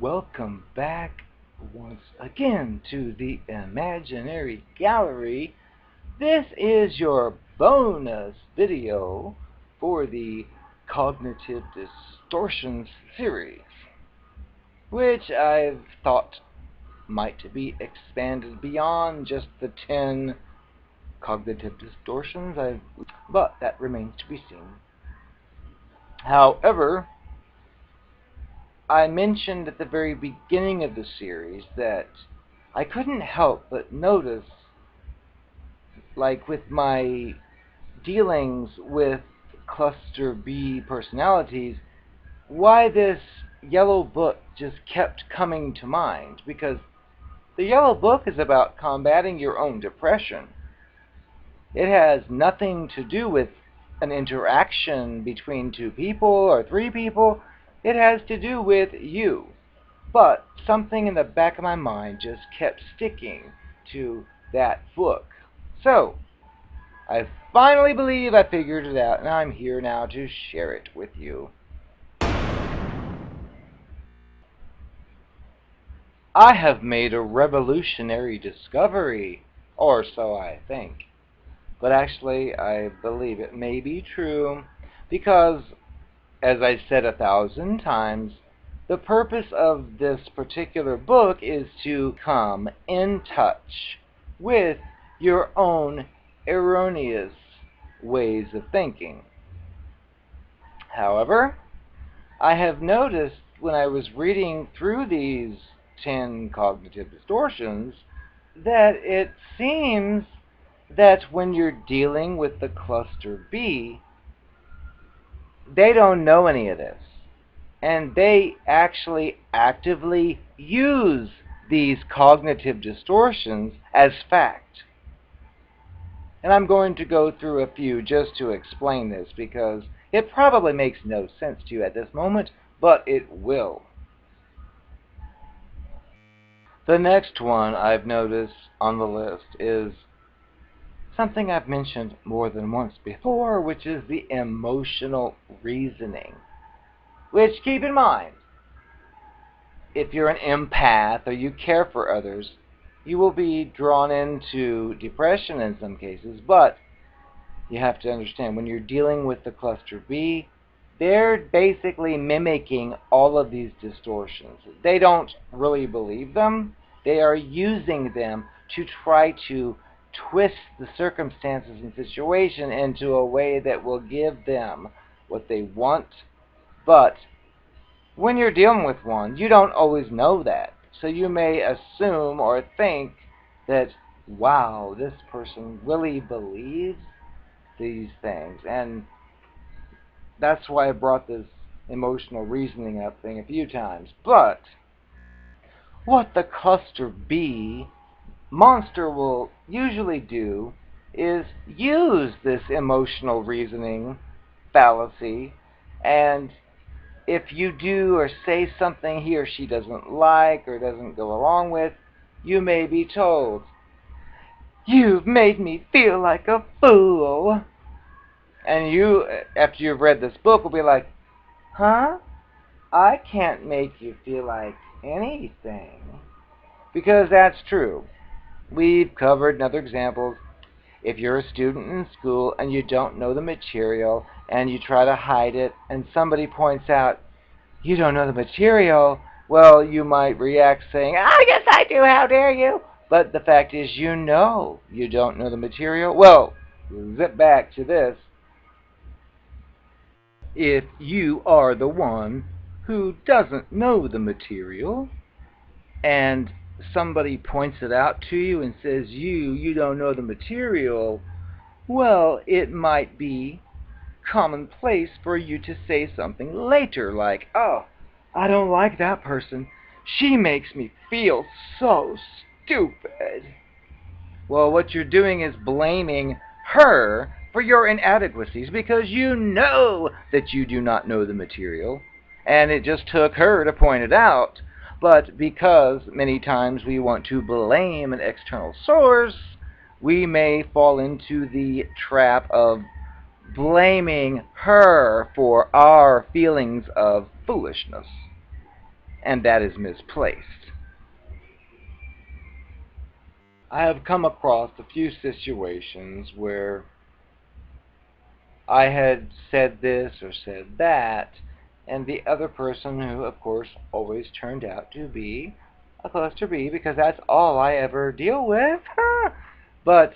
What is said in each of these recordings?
Welcome back once again to the Imaginary Gallery. This is your bonus video for the Cognitive Distortions series, which I've thought might be expanded beyond just the 10 cognitive distortions, but that remains to be seen. However, I mentioned at the very beginning of the series that I couldn't help but notice, like with my dealings with cluster B personalities, why this yellow book just kept coming to mind. Because the yellow book is about combating your own depression. It has nothing to do with an interaction between two people or three people. It has to do with you. But something in the back of my mind just kept sticking to that book. So, I finally believe I figured it out, and I'm here now to share it with you. I have made a revolutionary discovery, or so I think. But actually, I believe it may be true, because, as I said 1,000 times, the purpose of this particular book is to come in touch with your own erroneous ways of thinking. However, I have noticed when I was reading through these 10 cognitive distortions that it seems that when you're dealing with the cluster B, they don't know any of this. And they actually actively use these cognitive distortions as fact. And I'm going to go through a few just to explain this, because it probably makes no sense to you at this moment, but it will. The next one I've noticed on the list is something I've mentioned more than once before, which is the emotional reasoning. Which, keep in mind, if you're an empath or you care for others, you will be drawn into depression in some cases, but you have to understand, when you're dealing with the cluster B, they're basically mimicking all of these distortions. They don't really believe them. They are using them to try to twist the circumstances and situation into a way that will give them what they want. But when you're dealing with one, you don't always know that. So you may assume or think that, wow, this person really believes these things. And that's why I brought this emotional reasoning up thing a few times. But what the cluster B monster will usually do is use this emotional reasoning fallacy, and if you do or say something he or she doesn't like or doesn't go along with, you may be told, "You've made me feel like a fool." And you, after you've read this book, will be like, "Huh? I can't make you feel like anything." Because that's true. We've covered other examples. If you're a student in school and you don't know the material and you try to hide it and somebody points out, "You don't know the material," well, you might react saying, "Ah, yes I do, how dare you?" But the fact is, you know you don't know the material. Well, zip back to this. If you are the one who doesn't know the material and somebody points it out to you and says, you don't know the material, well, it might be commonplace for you to say something later like, "Oh, I don't like that person. She makes me feel so stupid." Well, what you're doing is blaming her for your inadequacies, because you know that you do not know the material. and it just took her to point it out. But because many times we want to blame an external source, we may fall into the trap of blaming her for our feelings of foolishness, and that is misplaced. I have come across a few situations where I had said this or said that, and the other person, who of course always turned out to be a cluster B because that's all I ever deal with, but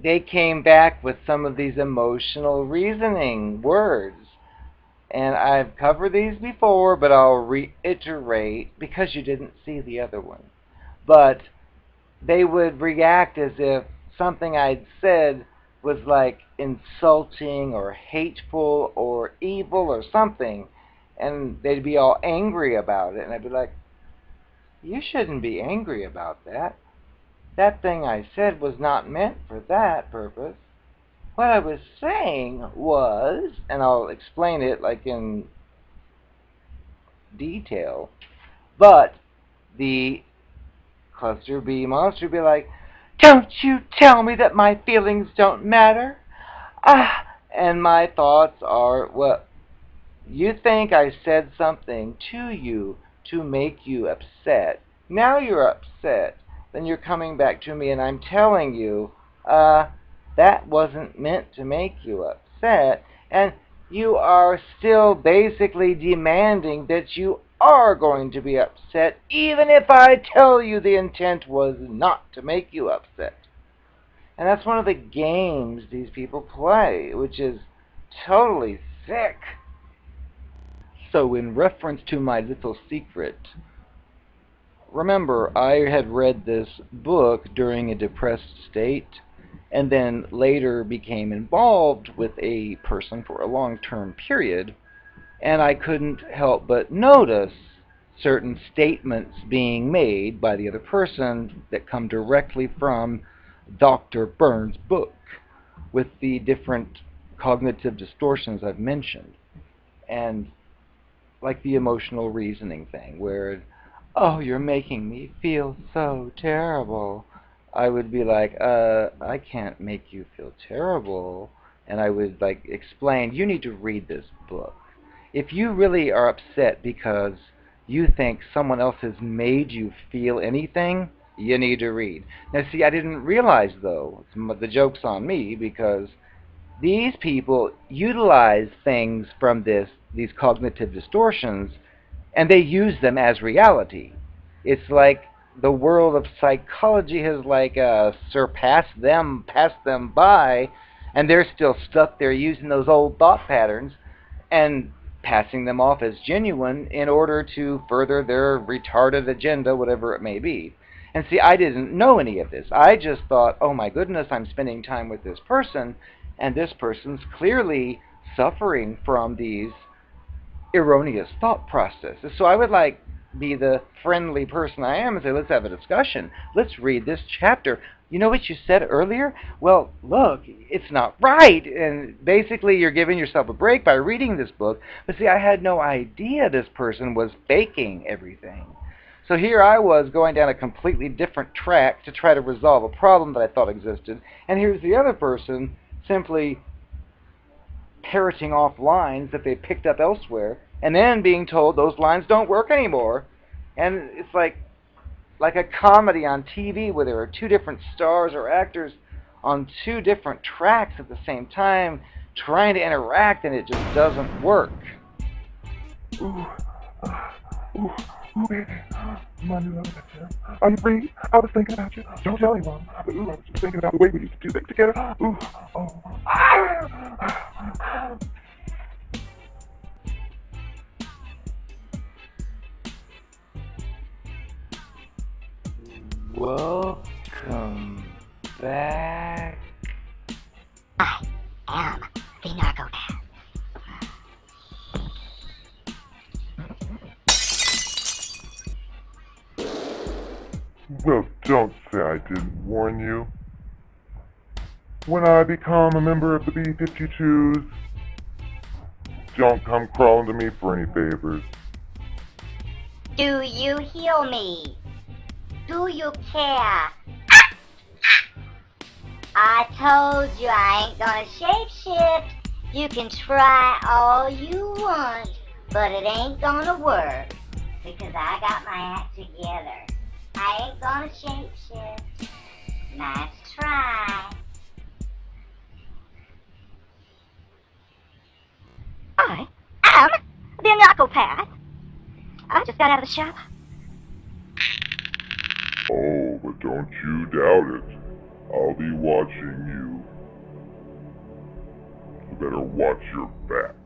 they came back with some of these emotional reasoning words. And I've covered these before, but I'll reiterate because you didn't see the other one. But they would react as if something I'd said was like insulting or hateful or evil or something, and they'd be all angry about it, and I'd be like, you shouldn't be angry about that. That thing I said was not meant for that purpose. What I was saying was, and I'll explain it like in detail, but the cluster B monster would be like, don't you tell me that my feelings don't matter. And my thoughts are, well, you think I said something to you to make you upset. Now you're upset. Then you're coming back to me and I'm telling you, that wasn't meant to make you upset. And you are still basically demanding that you are going to be upset, even if I tell you the intent was not to make you upset. And that's one of the games these people play, which is totally sick. So in reference to my little secret, remember, I had read this book during a depressed state, and then later became involved with a person for a long-term period, and I couldn't help but notice certain statements being made by the other person that come directly from Dr. Burns' book with the different cognitive distortions I've mentioned. And like the emotional reasoning thing, where, oh, you're making me feel so terrible. I would be like, I can't make you feel terrible. And I would like explain, you need to read this book. If you really are upset because you think someone else has made you feel anything, you need to read. Now see, I didn't realize though, the joke's on me, because these people utilize things from these cognitive distortions, and they use them as reality. It's like the world of psychology has like surpassed them, passed them by, and they're still stuck there using those old thought patterns and passing them off as genuine in order to further their retarded agenda, whatever it may be. And see, I didn't know any of this. I just thought, oh my goodness, I'm spending time with this person, and this person's clearly suffering from these erroneous thought processes. So I would like be the friendly person I am and say, let's have a discussion. Let's read this chapter. You know what you said earlier? Well, look, it's not right. And basically you're giving yourself a break by reading this book. But see, I had no idea this person was faking everything. So here I was going down a completely different track to try to resolve a problem that I thought existed. And here's the other person simply parroting off lines that they picked up elsewhere, and then being told those lines don't work anymore. And it's like a comedy on TV where there are two different stars or actors on two different tracks at the same time trying to interact, and it just doesn't work. Ooh, ooh, ooh, baby, my new love picture. Are you free? I was thinking about you. Don't tell anyone. But ooh, I was just thinking about the way we used to do things together. Ooh, oh. Welcome back. I am the narcopath. Well, don't say I didn't warn you. When I become a member of the B-52s, Don't come crawling to me for any favors. Do you hear me? Do you care? I told you I ain't gonna shapeshift. You can try all you want, but it ain't gonna work. Because I got my act together. I ain't gonna shapeshift. Nice try. I am the narcopath. I just got out of the shower. Oh, but don't you doubt it. I'll be watching you. You better watch your back.